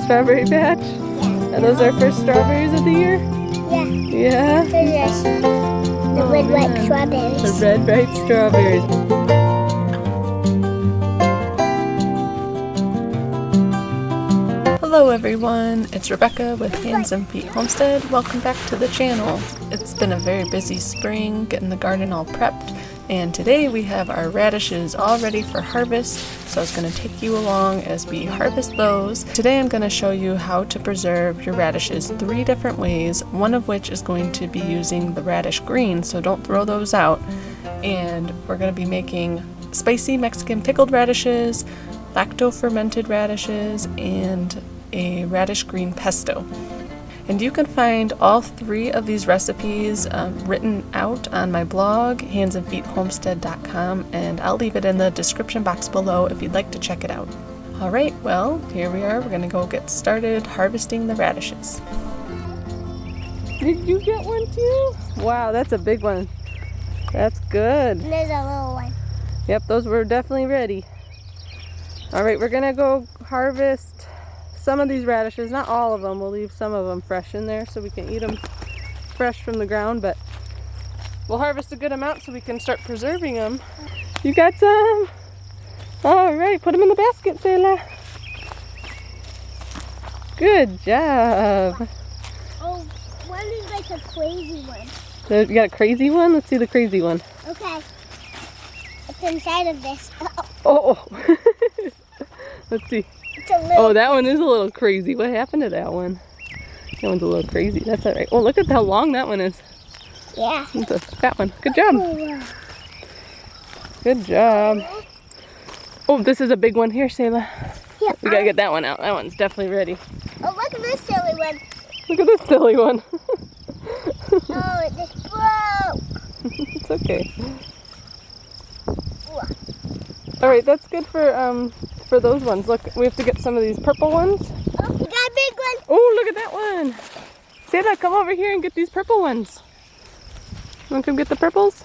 strawberry patch? Yeah. Are those our first strawberries of the year? Yeah. Yeah? There's the red, ripe strawberries. The red, ripe strawberries. Hello everyone, it's Rebecca with Hands and Feet Homestead. Welcome back to the channel. It's been a very busy spring, getting the garden all prepped, and today we have our radishes all ready for harvest, so I was going to take you along as we harvest those. Today I'm going to show you how to preserve your radishes 3 different ways, one of which is going to be using the radish greens, so don't throw those out. And we're going to be making spicy Mexican pickled radishes, lacto-fermented radishes, and a radish green pesto. And you can find all 3 of these recipes written out on my blog, handsandfeethomestead.com, and I'll leave it in the description box below if you'd like to check it out. Alright, well, here we are. We're going to go get started harvesting the radishes. Did you get one too? Wow, that's a big one. That's good. And there's a little one. Yep, those were definitely ready. Alright, we're going to go harvest some of these radishes, not all of them. We'll leave some of them fresh in there so we can eat them fresh from the ground, but we'll harvest a good amount so we can start preserving them. You got some? Alright, put them in the basket, Selah. Good job. Oh, one is like a crazy one. You got a crazy one? Let's see the crazy one. Okay. It's inside of this. Oh. Let's see. It's a little. Oh, that one is a little crazy. What happened to that one? That one's a little crazy. That's alright. Oh, look at how long that one is. Yeah. That's a fat one. Good job. Good job. Oh, this is a big one. Here, Selah. Yeah. We gotta get that one out. That one's definitely ready. Oh, look at this silly one. Look at this silly one. Oh, it just broke. It's okay. Alright, that's good for those ones. Look, we have to get some of these purple ones. Oh, we got a big one. Oh, look at that one. Selah, come over here and get these purple ones. You want to come get the purples?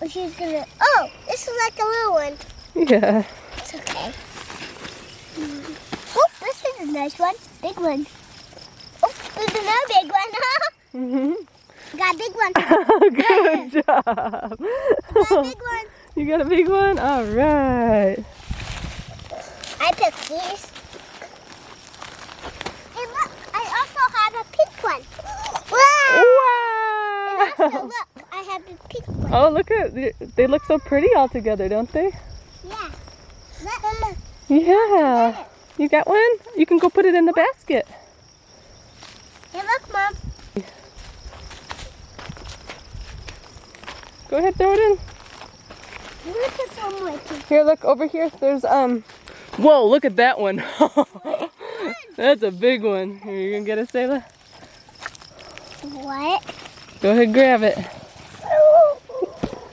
Oh, she's gonna. Oh, this is like a little one. Yeah. It's okay. Oh, this is a nice one. Big one. Oh, there's another big one. Got a big one. Good job. Got a big one. You got a big one? All right. I picked these. Hey, look, I also have a pink one. Wow! And also, look, I have a pink one. Oh, look at, they look so pretty all together, don't they? Yeah. Look. Yeah. You got one? You can go put it in the basket. Hey, look, Mom. Go ahead, throw it in. I'm gonna put some more too. Here, look, over here, there's, whoa, look at that one. That's a big one. Here, you gonna get it, Selah? What? Go ahead, grab it.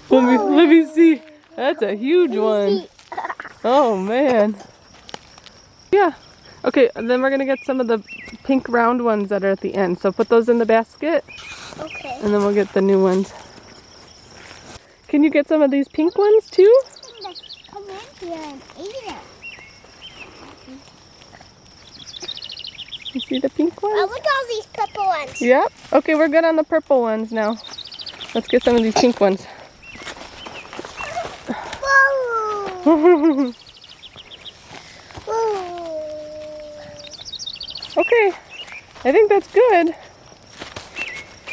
Let me see. That's a huge one. Oh, man. Yeah. Okay, and then we're gonna get some of the pink round ones that are at the end. So put those in the basket. Okay. And then we'll get the new ones. Can you get some of these pink ones too? Come in here and eat it. You see the pink ones? Oh, look at all these purple ones. Yep. Okay, we're good on the purple ones now. Let's get some of these pink ones. Whoa. Whoa. Okay, I think that's good.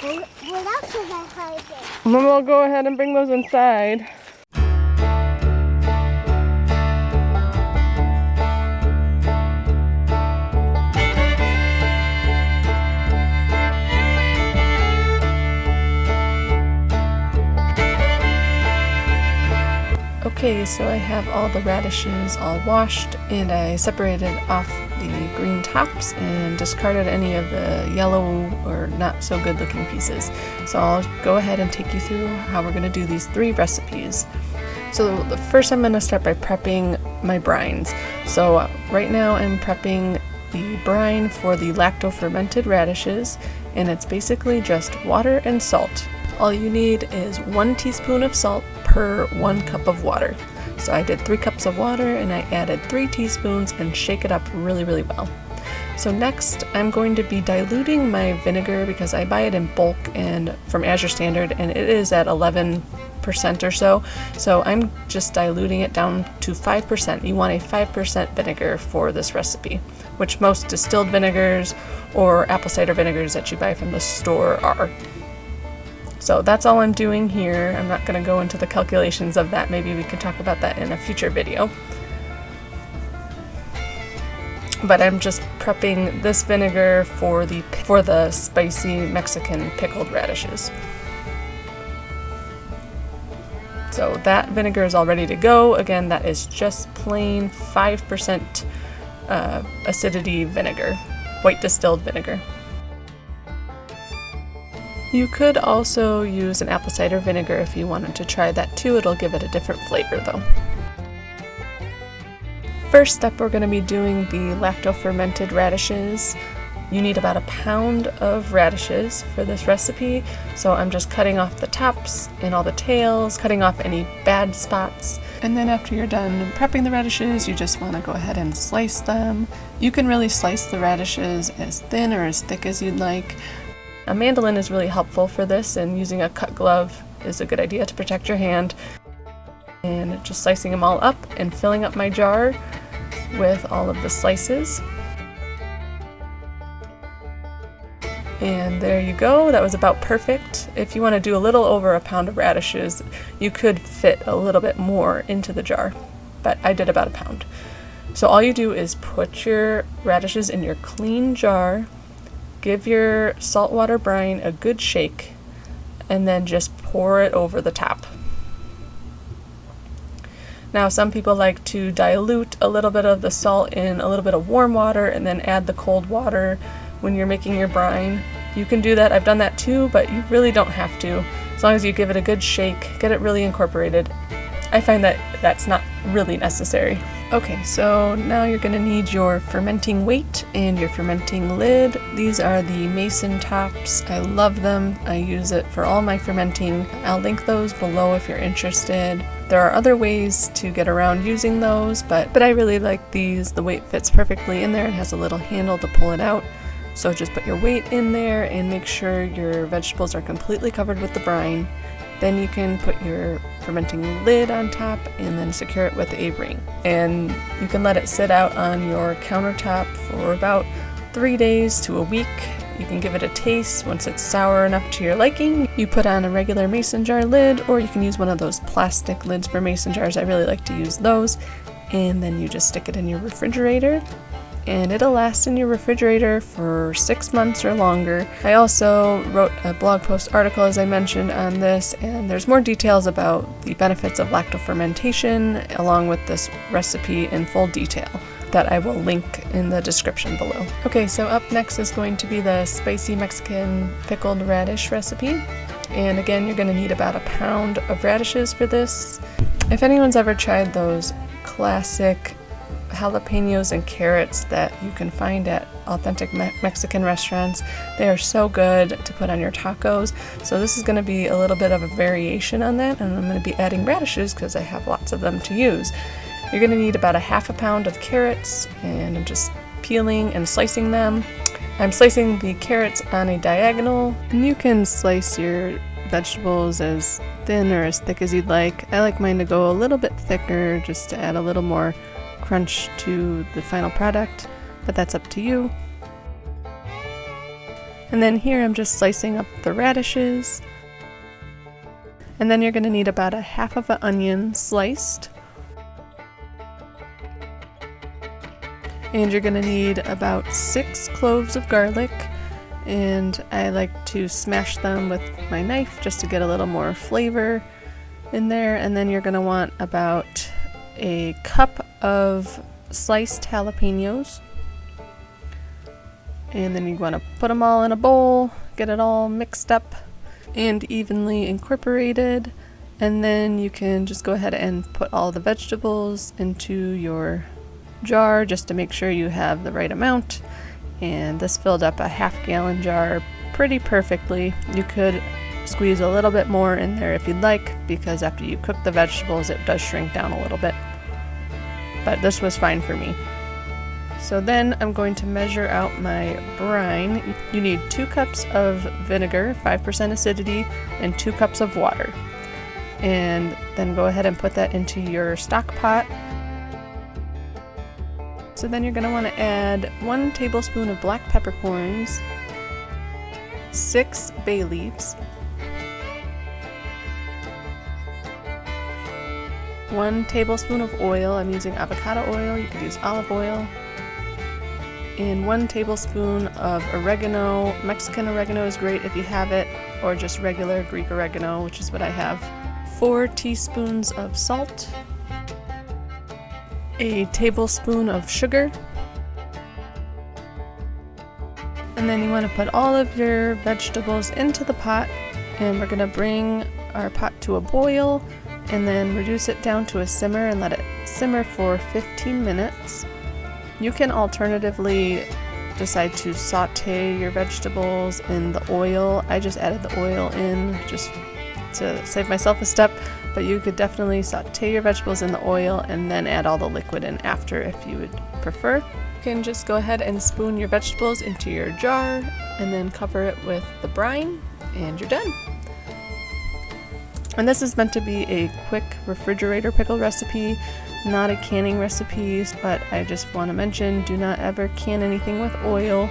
What else is I hiding? And then we'll go ahead and bring those inside. Okay, so I have all the radishes all washed, and I separated off the green tops and discarded any of the yellow or not so good looking pieces. So I'll go ahead and take you through how we're going to do these 3 recipes. So the first I'm going to start by prepping my brines. So right now I'm prepping the brine for the lacto-fermented radishes, and it's basically just water and salt. All you need is 1 teaspoon of salt per 1 cup of water. So I did 3 cups of water and I added 3 teaspoons and shake it up really, really well. So next, I'm going to be diluting my vinegar because I buy it in bulk and from Azure Standard, and it is at 11% or so. So I'm just diluting it down to 5%. You want a 5% vinegar for this recipe, which most distilled vinegars or apple cider vinegars that you buy from the store are. So that's all I'm doing here. I'm not going to go into the calculations of that. Maybe we can talk about that in a future video. But I'm just prepping this vinegar for the spicy Mexican pickled radishes. So that vinegar is all ready to go. Again, that is just plain 5% acidity vinegar, white distilled vinegar. You could also use an apple cider vinegar if you wanted to try that too. It'll give it a different flavor though. First step, we're going to be doing the lacto-fermented radishes. You need about 1 pound of radishes for this recipe, so I'm just cutting off the tops and all the tails, cutting off any bad spots. And then after you're done prepping the radishes, you just want to go ahead and slice them. You can really slice the radishes as thin or as thick as you'd like. A mandolin is really helpful for this, and using a cut glove is a good idea to protect your hand. And just slicing them all up and filling up my jar with all of the slices. And there you go, that was about perfect. If you want to do a little over 1 pound of radishes, you could fit a little bit more into the jar, but I did about 1 pound. So all you do is put your radishes in your clean jar, give your saltwater brine a good shake, and then just pour it over the top. Now some people like to dilute a little bit of the salt in a little bit of warm water and then add the cold water when you're making your brine. You can do that, I've done that too, but you really don't have to. As long as you give it a good shake, get it really incorporated. I find that that's not really necessary. Okay, so now you're going to need your fermenting weight and your fermenting lid. These are the Mason tops. I love them. I use it for all my fermenting. I'll link those below if you're interested. There are other ways to get around using those, but I really like these. The weight fits perfectly in there and has a little handle to pull it out. So just put your weight in there and make sure your vegetables are completely covered with the brine. Then you can put your fermenting lid on top and then secure it with a ring. And you can let it sit out on your countertop for about 3 days to a week. You can give it a taste. Once it's sour enough to your liking, you put on a regular mason jar lid, or you can use one of those plastic lids for mason jars. I really like to use those. And then you just stick it in your refrigerator, and it'll last in your refrigerator for 6 months or longer. I also wrote a blog post article, as I mentioned, on this, and there's more details about the benefits of lacto-fermentation along with this recipe in full detail that I will link in the description below. Okay, so up next is going to be the spicy Mexican pickled radish recipe. And again, you're going to need about 1 pound of radishes for this. If anyone's ever tried those classic jalapenos and carrots that you can find at authentic Mexican restaurants, they are so good to put on your tacos. So this is going to be a little bit of a variation on that, and I'm going to be adding radishes because I have lots of them to use. You're going to need about 1/2 pound of carrots, and I'm just peeling and slicing them. I'm slicing the carrots on a diagonal, and you can slice your vegetables as thin or as thick as you'd like. I like mine to go a little bit thicker just to add a little more crunch to the final product, but that's up to you. And then here I'm just slicing up the radishes. And then you're going to need about 1/2 of an onion sliced. And you're going to need about 6 cloves of garlic, and I like to smash them with my knife just to get a little more flavor in there. And then you're going to want about a cup of sliced jalapenos, and then you want to put them all in a bowl, get it all mixed up and evenly incorporated, and then you can just go ahead and put all the vegetables into your jar just to make sure you have the right amount. And this filled up a 1/2 gallon jar pretty perfectly. You could squeeze a little bit more in there if you'd like, because after you cook the vegetables it does shrink down a little bit, but this was fine for me. So then I'm going to measure out my brine. You need 2 cups of vinegar, 5% acidity, and 2 cups of water. And then go ahead and put that into your stock pot. So then you're going to want to add 1 tablespoon of black peppercorns, 6 bay leaves, 1 tablespoon of oil. I'm using avocado oil, you could use olive oil, and 1 tablespoon of oregano. Mexican oregano is great if you have it, or just regular Greek oregano, which is what I have. 4 teaspoons of salt, a tablespoon of sugar, and then you want to put all of your vegetables into the pot, and we're going to bring our pot to a boil and then reduce it down to a simmer and let it simmer for 15 minutes. You can alternatively decide to saute your vegetables in the oil. I just added the oil in just to save myself a step, but you could definitely saute your vegetables in the oil and then add all the liquid in after if you would prefer. You can just go ahead and spoon your vegetables into your jar and then cover it with the brine, and you're done. And this is meant to be a quick refrigerator pickle recipe, not a canning recipe, but I just want to mention, do not ever can anything with oil.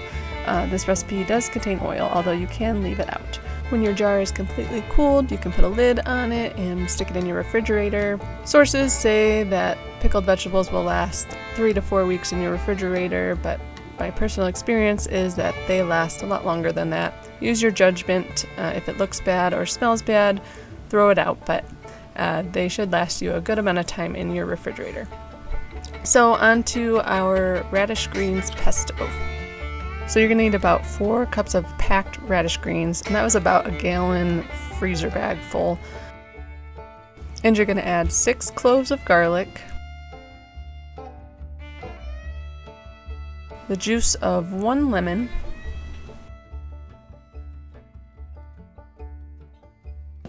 This recipe does contain oil, although you can leave it out. When your jar is completely cooled, you can put a lid on it and stick it in your refrigerator. Sources say that pickled vegetables will last 3 to 4 weeks in your refrigerator, but my personal experience is that they last a lot longer than that. Use your judgment. If it looks bad or smells bad, throw it out, but they should last you a good amount of time in your refrigerator. So on to our radish greens pesto. So you're gonna need about 4 cups of packed radish greens, and that was about a gallon freezer bag full. And you're gonna add 6 cloves of garlic, the juice of 1 lemon,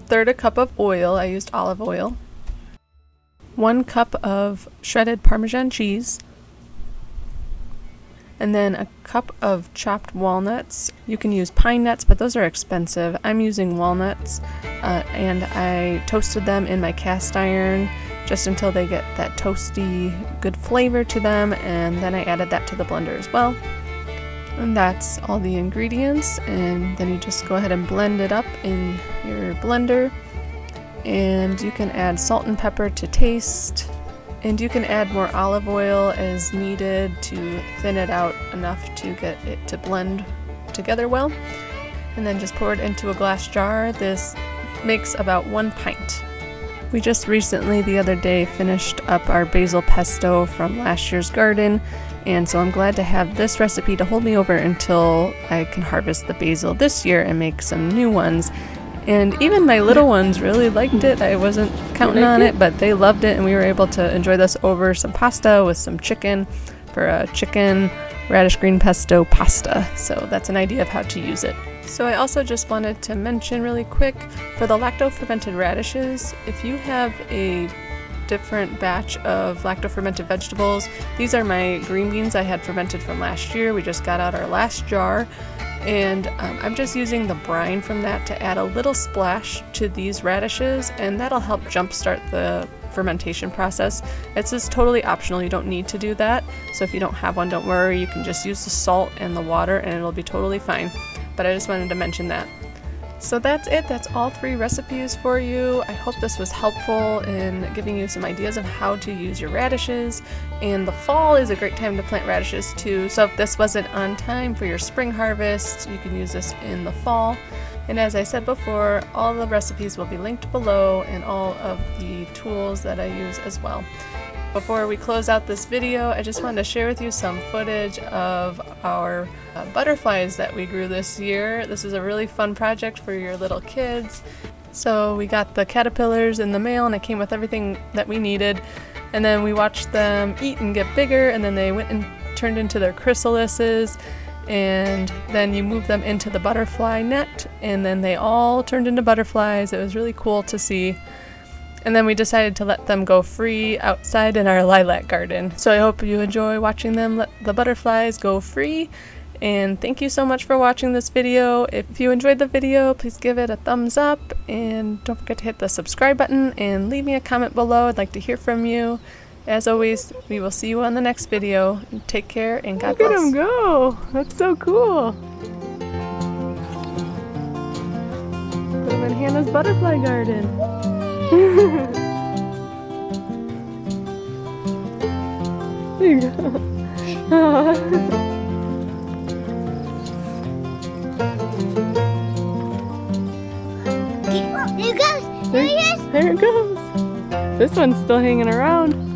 1/3 cup of oil, I used olive oil, 1 cup of shredded Parmesan cheese, and then a cup of chopped walnuts. You can use pine nuts, but those are expensive. I'm using walnuts, and I toasted them in my cast iron just until they get that toasty, good flavor to them, and then I added that to the blender as well. And that's all the ingredients, and then you just go ahead and blend it up in your blender, and you can add salt and pepper to taste, and you can add more olive oil as needed to thin it out enough to get it to blend together well, and then just pour it into a glass jar. This makes about 1 pint. We just recently, the other day, finished up our basil pesto from last year's garden, and so I'm glad to have this recipe to hold me over until I can harvest the basil this year and make some new ones. And even my little ones really liked it. I wasn't counting on it, but they loved it, and we were able to enjoy this over some pasta with some chicken for a chicken radish green pesto pasta. So that's an idea of how to use it. So I also just wanted to mention really quick, for the lacto-fermented radishes, if you have a different batch of lacto-fermented vegetables, these are my green beans I had fermented from last year. We just got out our last jar, and I'm just using the brine from that to add a little splash to these radishes, and that'll help jumpstart the fermentation process. It's just totally optional, you don't need to do that. So if you don't have one, don't worry, you can just use the salt and the water and it'll be totally fine. But I just wanted to mention that. So that's it. That's all 3 recipes for you. I hope this was helpful in giving you some ideas of how to use your radishes. And the fall is a great time to plant radishes too. So if this wasn't on time for your spring harvest, you can use this in the fall. And as I said before, all the recipes will be linked below, and all of the tools that I use as well. Before we close out this video, I just wanted to share with you some footage of our butterflies that we grew this year. This is a really fun project for your little kids. So we got the caterpillars in the mail, and it came with everything that we needed. And then we watched them eat and get bigger, and then they went and turned into their chrysalises. And then you move them into the butterfly net, and then they all turned into butterflies. It was really cool to see. And then we decided to let them go free outside in our lilac garden. So I hope you enjoy watching them the butterflies go free. And thank you so much for watching this video. If you enjoyed the video, please give it a thumbs up and don't forget to hit the subscribe button and leave me a comment below. I'd like to hear from you. As always, we will see you on the next video. Take care and God bless. Look at him go! That's so cool! Put him in Hannah's butterfly garden. There you go. There it goes. There he is. There it goes. This one's still hanging around.